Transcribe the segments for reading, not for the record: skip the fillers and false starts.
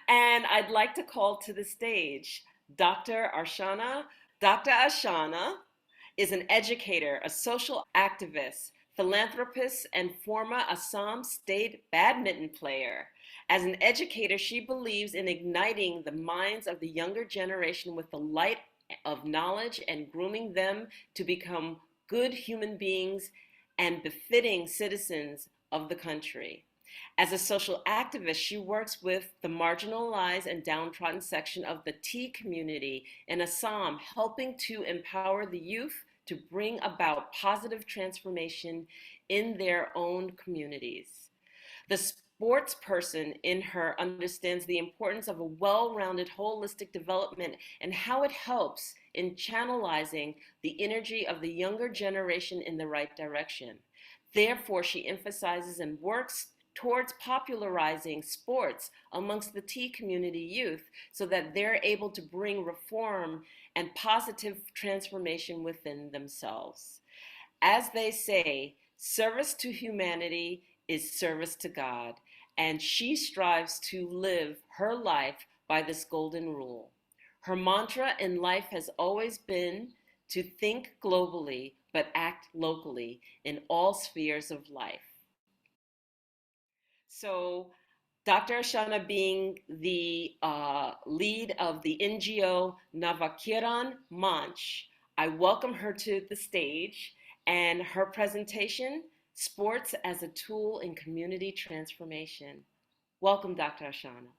And I'd like to call to the stage Dr. Archana. Dr. Archana is an educator, a social activist, philanthropist, and former Assam State badminton player. As an educator, she believes in igniting the minds of the younger generation with the light of knowledge and grooming them to become good human beings and befitting citizens of the country. As a social activist, she works with the marginalized and downtrodden section of the Tea community in Assam, helping to empower the youth to bring about positive transformation in their own communities. The sports person in her understands the importance of a well rounded, holistic development and how it helps in channelizing the energy of the younger generation in the right direction. Therefore, she emphasizes and works towards popularizing sports amongst the Tea community youth so that they're able to bring reform and positive transformation within themselves. As they say, service to humanity is service to God, and she strives to live her life by this golden rule. Her mantra in life has always been to think globally but act locally in all spheres of life. So, Dr. Ashana being the lead of the NGO Navakiran Manch, I welcome her to the stage and her presentation, Sports as a Tool in Community Transformation. Welcome, Dr. Ashana.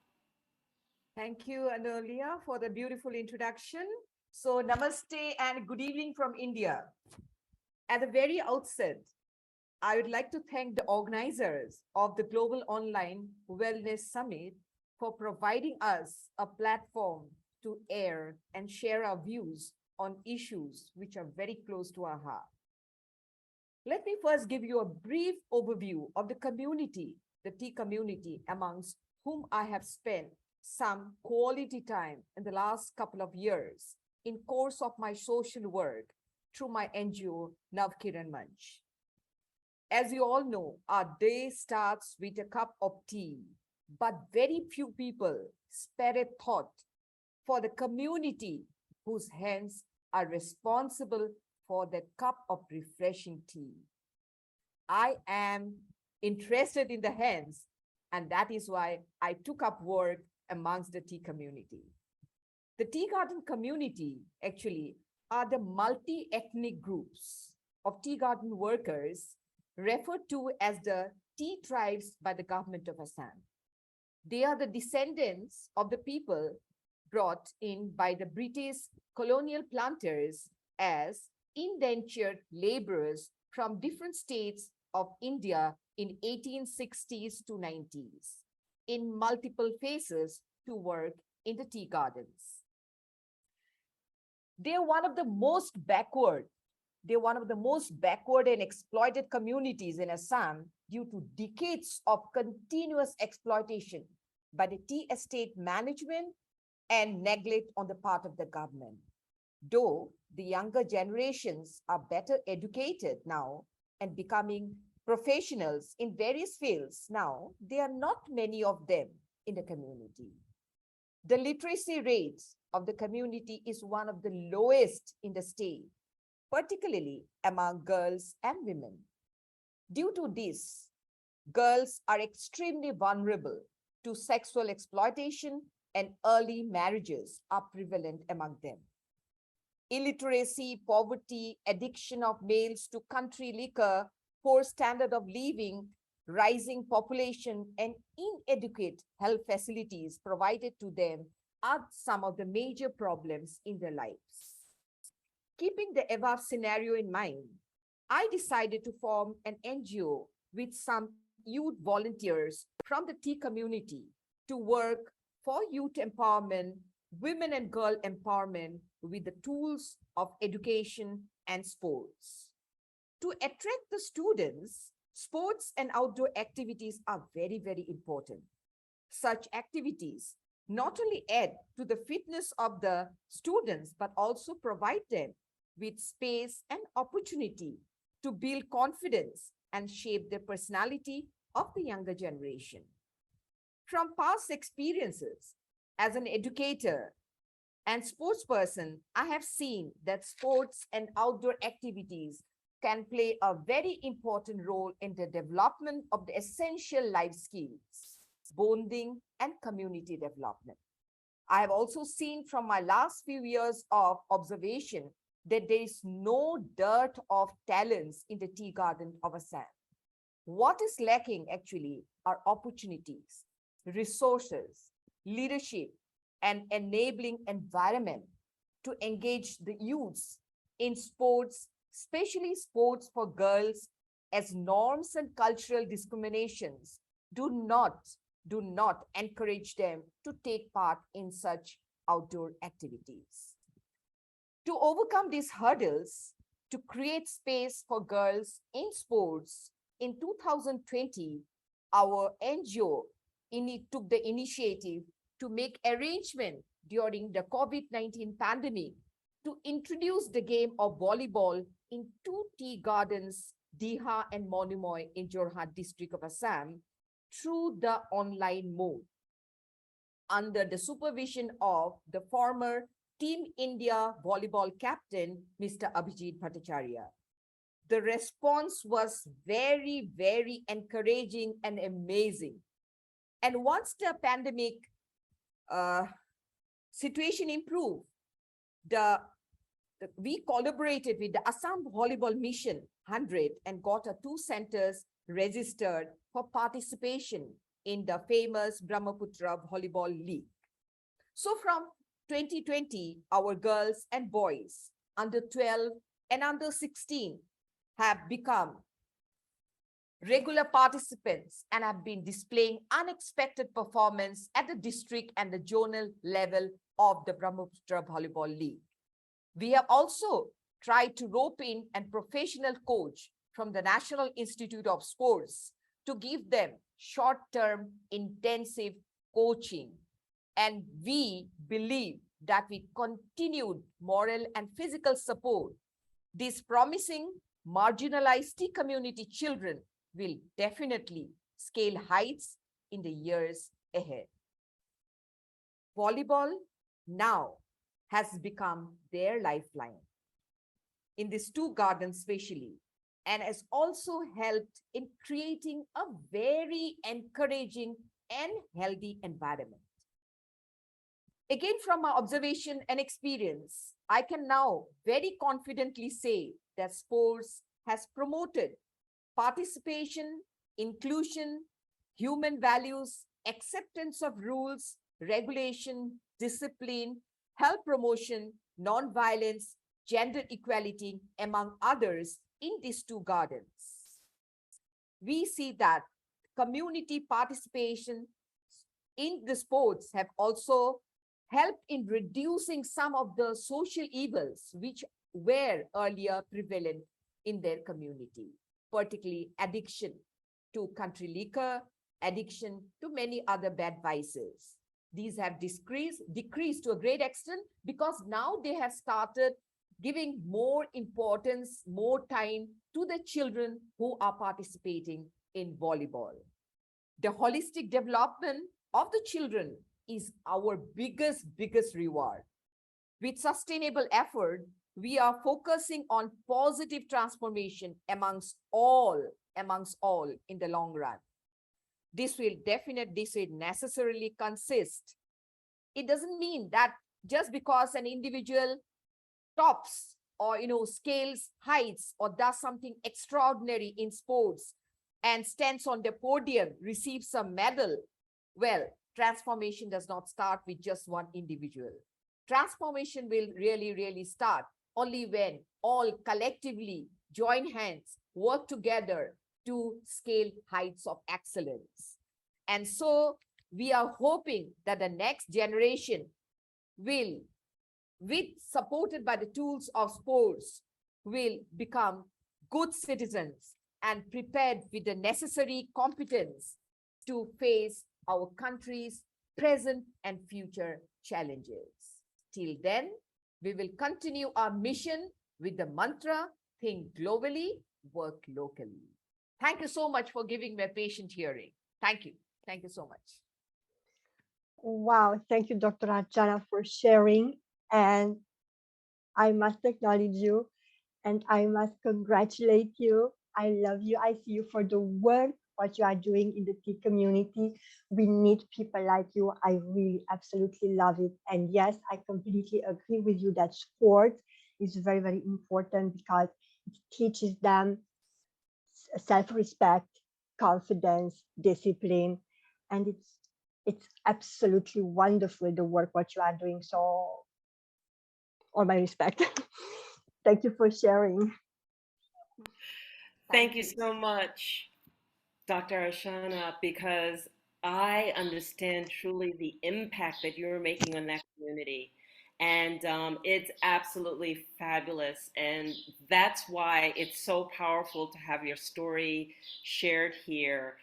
Thank you, Anolia, for the beautiful introduction. So, namaste and good evening from India. At the very outset, I would like to thank the organizers of the Global Online Wellness Summit for providing us a platform to air and share our views on issues which are very close to our heart. Let me first give you a brief overview of the community, the tea community, amongst whom I have spent some quality time in the last couple of years in course of my social work through my NGO, Navkiran Manch. As you all know, our day starts with a cup of tea, but very few people spare a thought for the community whose hands are responsible for that cup of refreshing tea. I am interested in the hands, and that is why I took up work amongst the tea community. The tea garden community actually are the multi-ethnic groups of tea garden workers referred to as the tea tribes by the government of Assam. They are the descendants of the people brought in by the British colonial planters as indentured laborers from different states of India in 1860s to 90s in multiple phases to work in the tea gardens. They're one of the most backward. They're one of the most backward and exploited communities in Assam due to decades of continuous exploitation by the tea estate management and neglect on the part of the government. Though the younger generations are better educated now and becoming professionals in various fields now, there are not many of them in the community. The literacy rate of the community is one of the lowest in the state, particularly among girls and women. Due to this, girls are extremely vulnerable to sexual exploitation and early marriages are prevalent among them. Illiteracy, poverty, addiction of males to country liquor, poor standard of living, rising population, and inadequate health facilities provided to them are some of the major problems in their lives. Keeping the above scenario in mind, I decided to form an NGO with some youth volunteers from the tea community to work for youth empowerment, women and girl empowerment with the tools of education and sports. To attract the students, sports and outdoor activities are very, very important. Such activities not only add to the fitness of the students, but also provide them with space and opportunity to build confidence and shape the personality of the younger generation. From past experiences as an educator and sports person, I have seen that sports and outdoor activities can play a very important role in the development of the essential life skills, bonding, and community development. I have also seen from my last few years of observation that there is no dearth of talents in the tea garden of Assam. What is lacking actually are opportunities, resources, leadership, and enabling environment to engage the youths in sports, especially sports for girls, as norms and cultural discriminations do not do not encourage them to take part in such outdoor activities. To overcome these hurdles, to create space for girls in sports, in 2020, our NGO took the initiative to make arrangement during the COVID-19 pandemic to introduce the game of volleyball in two tea gardens, Diha and Monumoy in Jorhat district of Assam, through the online mode under the supervision of the former Team India volleyball captain, Mr. Bhattacharjee. The response was very, very encouraging and amazing. And once the pandemic situation improved, we collaborated with the Assam Volleyball Mission 100 and got two centers registered for participation in the famous Brahmaputra Volleyball League. So from 2020, our girls and boys under 12 and under 16 have become regular participants and have been displaying unexpected performance at the district and the zonal level of the Brahmaputra Volleyball League. We have also tried to rope in a professional coach from the National Institute of Sports to give them short-term intensive coaching. And we believe that with continued moral and physical support, these promising marginalized tea community children will definitely scale heights in the years ahead. Volleyball now has become their lifeline in these two gardens especially, and has also helped in creating a very encouraging and healthy environment. Again, from my observation and experience, I can now very confidently say that sports has promoted participation, inclusion, human values, acceptance of rules, regulation, discipline, health promotion, non-violence, gender equality, among others, in these two gardens. We see that community participation in the sports have also helped in reducing some of the social evils which were earlier prevalent in their community, particularly addiction to country liquor, addiction to many other bad vices. These have decreased to a great extent because now they have started giving more importance, more time to the children who are participating in volleyball. The holistic development of the children is our biggest reward. With sustainable effort, we are focusing on positive transformation amongst all in the long run. This will necessarily consist. It doesn't mean that just because an individual tops or scales heights or does something extraordinary in sports and stands on the podium, receives some medal, well, transformation does not start with just one individual. Transformation will really start only when all collectively join hands, work together to scale heights of excellence. And so we are hoping that the next generation will, supported by the tools of sports, will become good citizens and prepared with the necessary competence to face our country's present and future challenges. Till then, we will continue our mission with the mantra, think globally, work locally. Thank you so much for giving me a patient hearing. Thank you. Thank you so much. Wow, thank you, Dr. Archana, for sharing. And I must acknowledge you and I must congratulate you. I love you. I see you for the work what you are doing in the tea community. We need people like you. I really absolutely love it. And yes, I completely agree with you that sport is very, very important because it teaches them self-respect, confidence, discipline, and it's absolutely wonderful the work what you are doing. So all my respect. Thank you for sharing. Thank Thank you you. so much, Dr. Ashana, because I understand truly the impact that you're making on that community. And it's absolutely fabulous. And that's why it's so powerful to have your story shared here.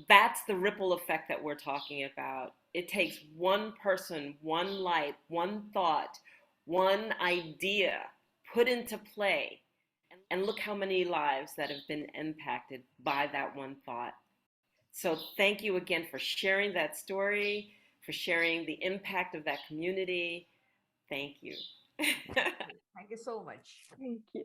That's the ripple effect that we're talking about. It takes one person, one light, one thought, one idea put into play, and look how many lives that have been impacted by that one thought. So thank you again for sharing that story, for sharing the impact of that community. Thank you. Thank you. Thank you so much. Thank you.